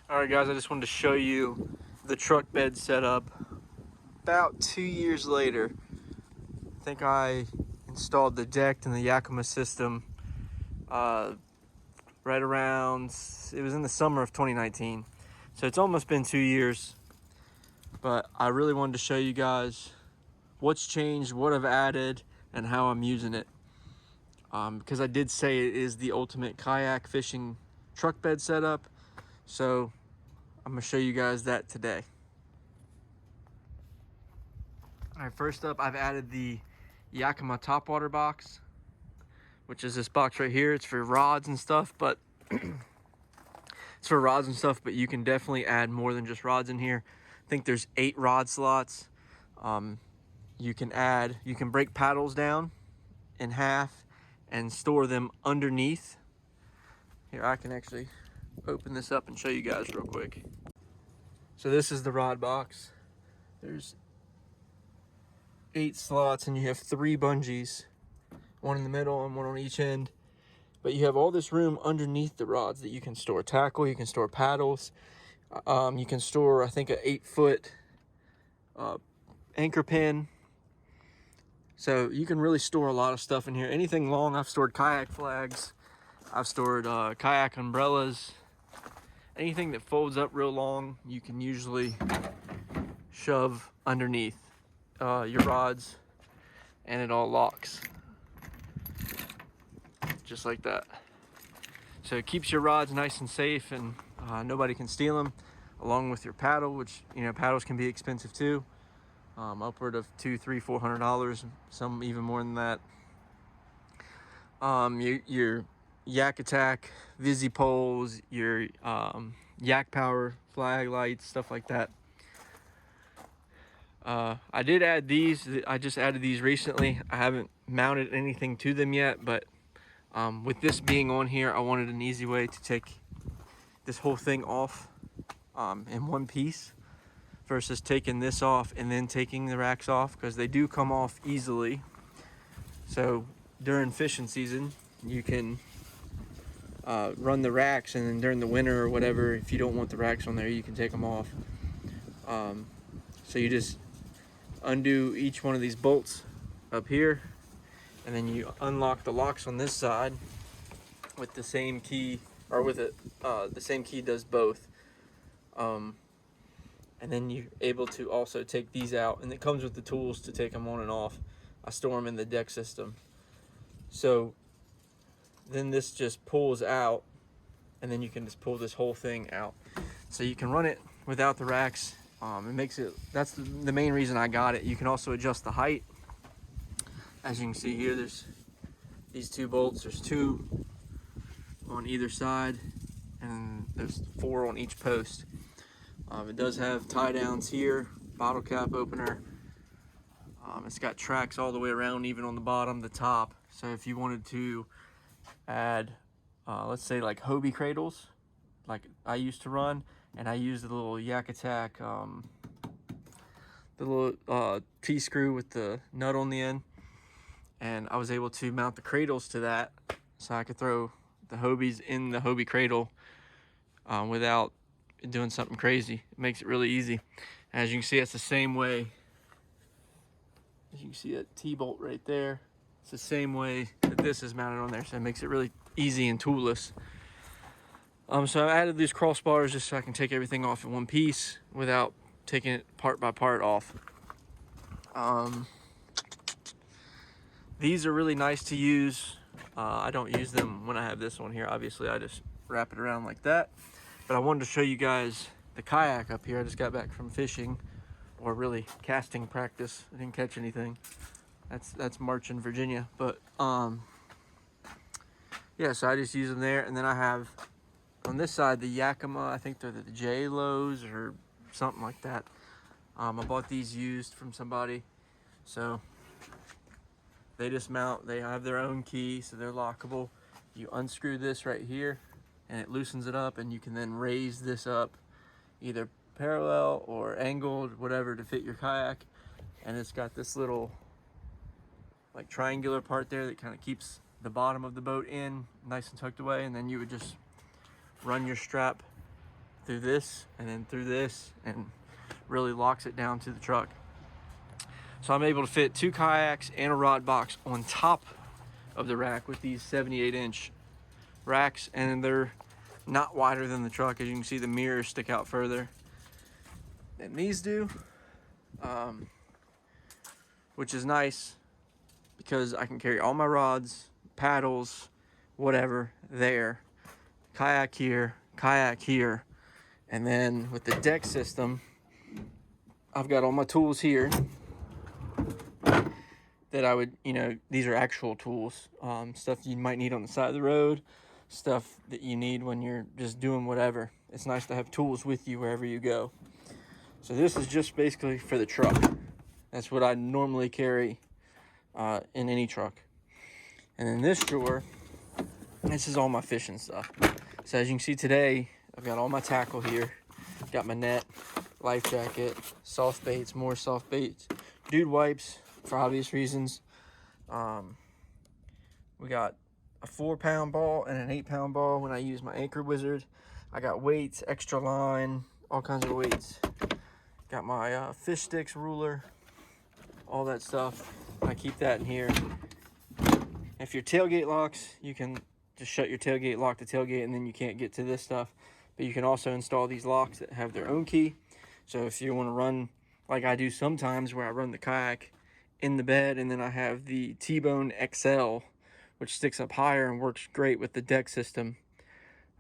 Alright guys, I just wanted to show you the truck bed setup. About 2 years later, I think I installed the deck and the Yakima system right around, it was in the summer of 2019. So it's almost been 2 years, but I really wanted to show you guys what's changed, what I've added, and how I'm using it. Because I did say it is the ultimate kayak fishing truck bed setup. So I'm gonna show you guys that today. All right, first up, I've added the Yakima Topwater Box, which is this box right here. It's for rods and stuff, but you can definitely add more than just rods in here. I think there's 8 rod slots. You can break paddles down in half and store them underneath. Here, I can actually open this up and show you guys real quick. So this is the rod box. There's 8 slots and you have 3 bungees, one in the middle and one on each end. But you have all this room underneath the rods that you can store tackle, you can store paddles, you can store, I think, an 8-foot anchor pin. So you can really store a lot of stuff in here. Anything long, I've stored kayak flags, I've stored kayak umbrellas. Anything that folds up real long, you can usually shove underneath your rods, and it all locks just like that. So it keeps your rods nice and safe, and nobody can steal them, along with your paddle, which, you know, paddles can be expensive too, upward of $200, $300, $400, some even more than that. Your Yak Attack Visi poles, your Yak Power flag lights, stuff like that. I did add these. I just added these recently. I haven't mounted anything to them yet, but with this being on here, I wanted an easy way to take this whole thing off in one piece versus taking this off and then taking the racks off, because they do come off easily. So during fishing season, you can run the racks, and then during the winter or whatever, if you don't want the racks on there, you can take them off. So you just undo each one of these bolts up here, and then you unlock the locks on this side with the same key, or with it the same key does both. And then you're able to also take these out, and it comes with the tools to take them on and off. I store them in the deck system. So then this just pulls out, and then you can just pull this whole thing out. So you can run it without the racks. It makes it, that's the main reason I got it. You can also adjust the height. As you can see here, there's these 2 bolts. There's 2 on either side, and there's 4 on each post. It does have tie downs here, bottle cap opener. It's got tracks all the way around, even on the bottom, the top. So if you wanted to add, let's say, like Hobie cradles, like I used to run, and I used the little Yak Attack, the little T-screw with the nut on the end, and I was able to mount the cradles to that, so I could throw the Hobies in the Hobie cradle without doing something crazy. It makes it really easy. As you can see, it's the same way. As you can see that T-bolt right there, it's the same way that this is mounted on there, so it makes it really easy and toolless. So I added these crossbars just so I can take everything off in one piece without taking it part by part off. These are really nice to use. I don't use them when I have this one here. Obviously, I just wrap it around like that. But I wanted to show you guys the kayak up here. I just got back from fishing, or really casting practice. I didn't catch anything. That's March in Virginia. But yeah, so I just use them there. And then I have on this side the Yakima, I think they're the J-Lows or something like that. I bought these used from somebody. So they just mount, they have their own key, so they're lockable. You unscrew this right here and it loosens it up, and you can then raise this up either parallel or angled, whatever, to fit your kayak. And it's got this little like triangular part there that kind of keeps the bottom of the boat in nice and tucked away, and then you would just run your strap through this and then through this, and really locks it down to the truck. So I'm able to fit 2 kayaks and a rod box on top of the rack with these 78-inch racks, and they're not wider than the truck. As you can see, the mirrors stick out further than these do, which is nice because I can carry all my rods, paddles, whatever there, kayak here, and then with the deck system, I've got all my tools here that I would, these are actual tools, stuff you might need on the side of the road, stuff that you need when you're just doing whatever. It's nice to have tools with you wherever you go. So this is just basically for the truck. That's what I normally carry in any truck. And then this drawer, this is all my fishing stuff. So as you can see today, I've got all my tackle here. Got my net, life jacket, soft baits, more soft baits, dude wipes for obvious reasons. We got a 4-pound ball and an 8-pound ball when I use my Anchor Wizard. I got weights, extra line, all kinds of weights. Got my fish sticks, ruler, all that stuff. I keep that in here. If your tailgate locks, you can just shut your tailgate, lock the tailgate, and then you can't get to this stuff. But you can also install these locks that have their own key. So if you want to run, like I do sometimes, where I run the kayak in the bed, and then I have the T-Bone XL, which sticks up higher and works great with the deck system.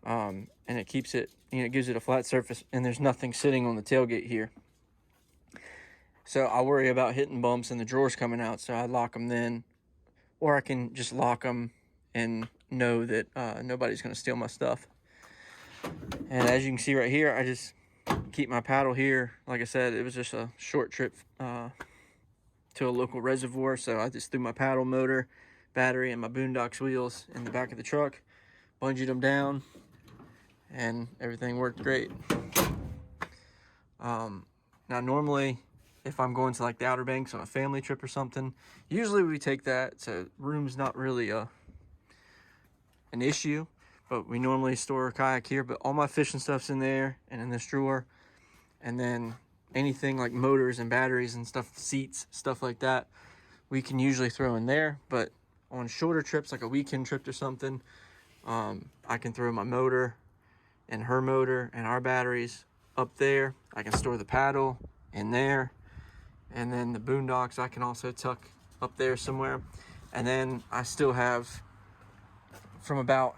And it keeps it, it gives it a flat surface, and there's nothing sitting on the tailgate here. So I worry about hitting bumps and the drawers coming out, so I lock them then. Or I can just lock them and know that nobody's going to steal my stuff. And as you can see right here, I just keep my paddle here. Like I said, it was just a short trip to a local reservoir, so I just threw my paddle, motor, battery, and my Boondocks wheels in the back of the truck, bungeed them down, and everything worked great. Now normally, if I'm going to like the Outer Banks on a family trip or something, usually we take that, so room's not really an issue, but we normally store a kayak here. But all my fishing stuff's in there and in this drawer, and then anything like motors and batteries and stuff, seats, stuff like that, we can usually throw in there. But on shorter trips, like a weekend trip or something, I can throw my motor and her motor and our batteries up there. I can store the paddle in there, and then the Boondocks I can also tuck up there somewhere. And then I still have from about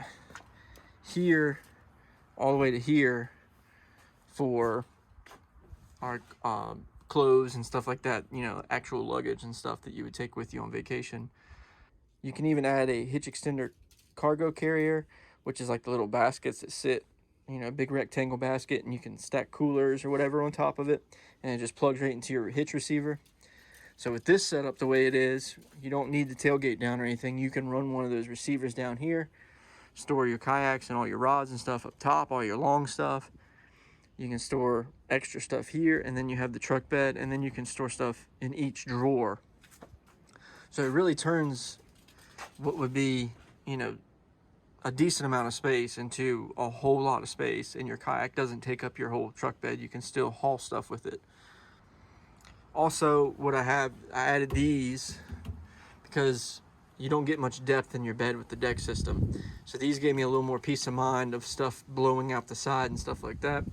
here all the way to here for our clothes and stuff like that, actual luggage and stuff that you would take with you on vacation. You can even add a hitch extender cargo carrier, which is like the little baskets that sit, a big rectangle basket, and you can stack coolers or whatever on top of it, and it just plugs right into your hitch receiver. So with this setup the way it is, you don't need the tailgate down or anything. You can run one of those receivers down here, store your kayaks and all your rods and stuff up top, all your long stuff. You can store extra stuff here, and then you have the truck bed, and then you can store stuff in each drawer. So it really turns what would be, a decent amount of space into a whole lot of space, and your kayak doesn't take up your whole truck bed. You can still haul stuff with it. Also, I added these because you don't get much depth in your bed with the deck system. So these gave me a little more peace of mind of stuff blowing out the side and stuff like that.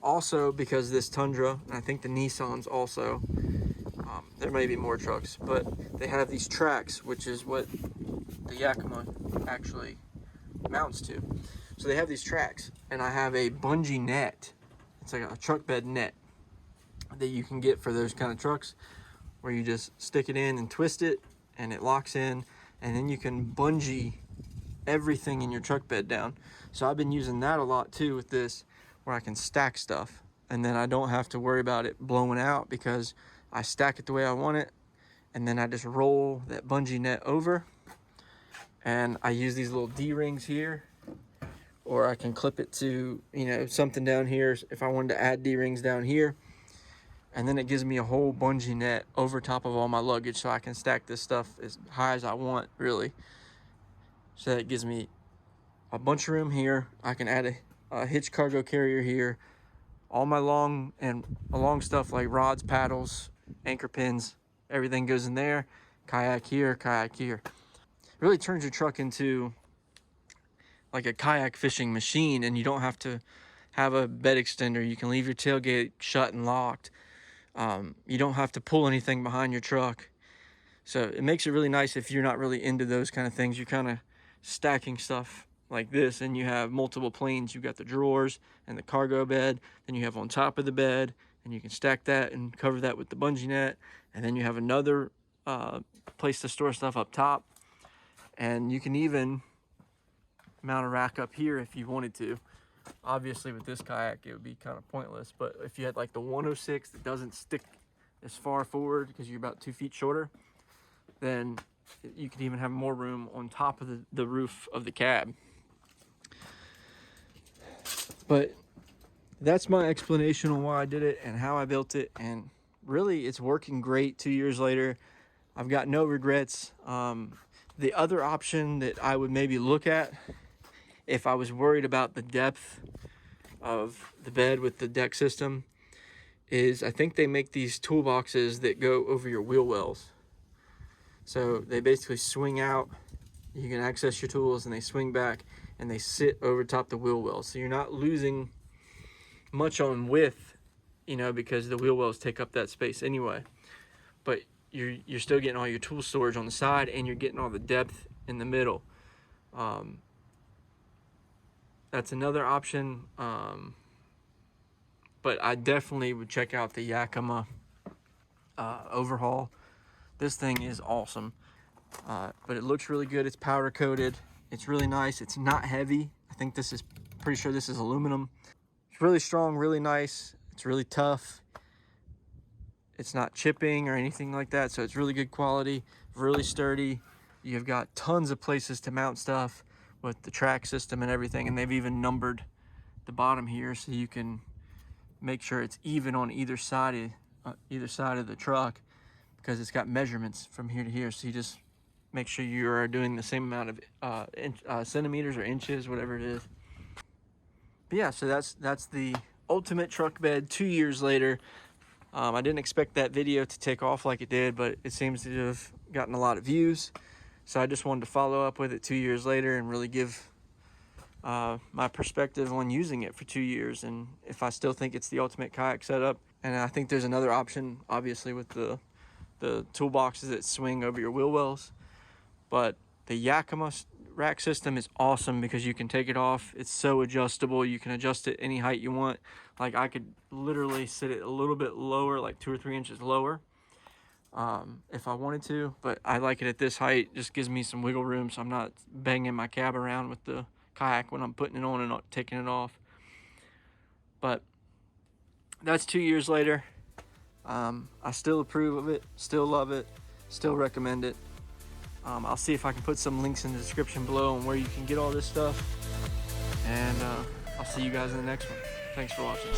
Also, because this Tundra, and I think the Nissans also, there may be more trucks, but they have these tracks, which is what the Yakima actually mounts to. So they have these tracks, and I have a bungee net. It's like a truck bed net that you can get for those kind of trucks, where you just stick it in and twist it, and it locks in, and then you can bungee everything in your truck bed down. So I've been using that a lot too with this, where I can stack stuff, and then I don't have to worry about it blowing out because I stack it the way I want it, and then I just roll that bungee net over. And I use these little D-rings here, or I can clip it to, something down here if I wanted to add D-rings down here. And then it gives me a whole bungee net over top of all my luggage, so I can stack this stuff as high as I want, really. So that gives me a bunch of room here. I can add hitch cargo carrier here. All my long stuff like rods, paddles, anchor pins, everything goes in there. Kayak here, kayak here. It really turns your truck into like a kayak fishing machine, and you don't have to have a bed extender. You can leave your tailgate shut and locked. You don't have to pull anything behind your truck. So it makes it really nice if you're not really into those kind of things. You're kind of stacking stuff like this, and you have multiple planes. You've got the drawers and the cargo bed, then you have on top of the bed, and you can stack that and cover that with the bungee net, and then you have another place to store stuff up top, and you can even mount a rack up here if you wanted to. Obviously with this kayak it would be kind of pointless, but if you had like the 106 that doesn't stick as far forward because you're about 2 feet shorter, then you could even have more room on top of the roof of the cab. But that's my explanation on why I did it and how I built it, and really it's working great 2 years later. I've got no regrets. The other option that I would maybe look at if I was worried about the depth of the bed with the deck system is I think they make these toolboxes that go over your wheel wells. So they basically swing out, you can access your tools, and they swing back and they sit over top the wheel wells. So you're not losing much on width, you know, because the wheel wells take up that space anyway. But you're still getting all your tool storage on the side, and you're getting all the depth in the middle. That's another option. But I definitely would check out the Yakima Overhaul. This thing is awesome. But it looks really good. It's powder coated. It's really nice. It's not heavy. I think this is, pretty sure this is aluminum. It's really strong, really nice. It's really tough. It's not chipping or anything like that, so it's really good quality, really sturdy. You've got tons of places to mount stuff with the track system and everything, and they've even numbered the bottom here so you can make sure it's even on either side of the truck, because it's got measurements from here to here. So you just make sure you are doing the same amount of centimeters or inches, whatever it is. But yeah, so that's the ultimate truck bed 2 years later. I didn't expect that video to take off like it did, but it seems to have gotten a lot of views. So I just wanted to follow up with it 2 years later and really give my perspective on using it for 2 years, and if I still think it's the ultimate kayak setup. And I think there's another option, obviously, with the toolboxes that swing over your wheel wells. But the Yakima rack system is awesome because you can take it off. It's so adjustable. You can adjust it any height you want. Like I could literally sit it a little bit lower, like 2 or 3 inches lower, if I wanted to. But I like it at this height. Just gives me some wiggle room, so I'm not banging my cab around with the kayak when I'm putting it on and not taking it off. But that's 2 years later. I still approve of it, still love it, still recommend it. I'll see if I can put some links in the description below on where you can get all this stuff. And I'll see you guys in the next one. Thanks for watching.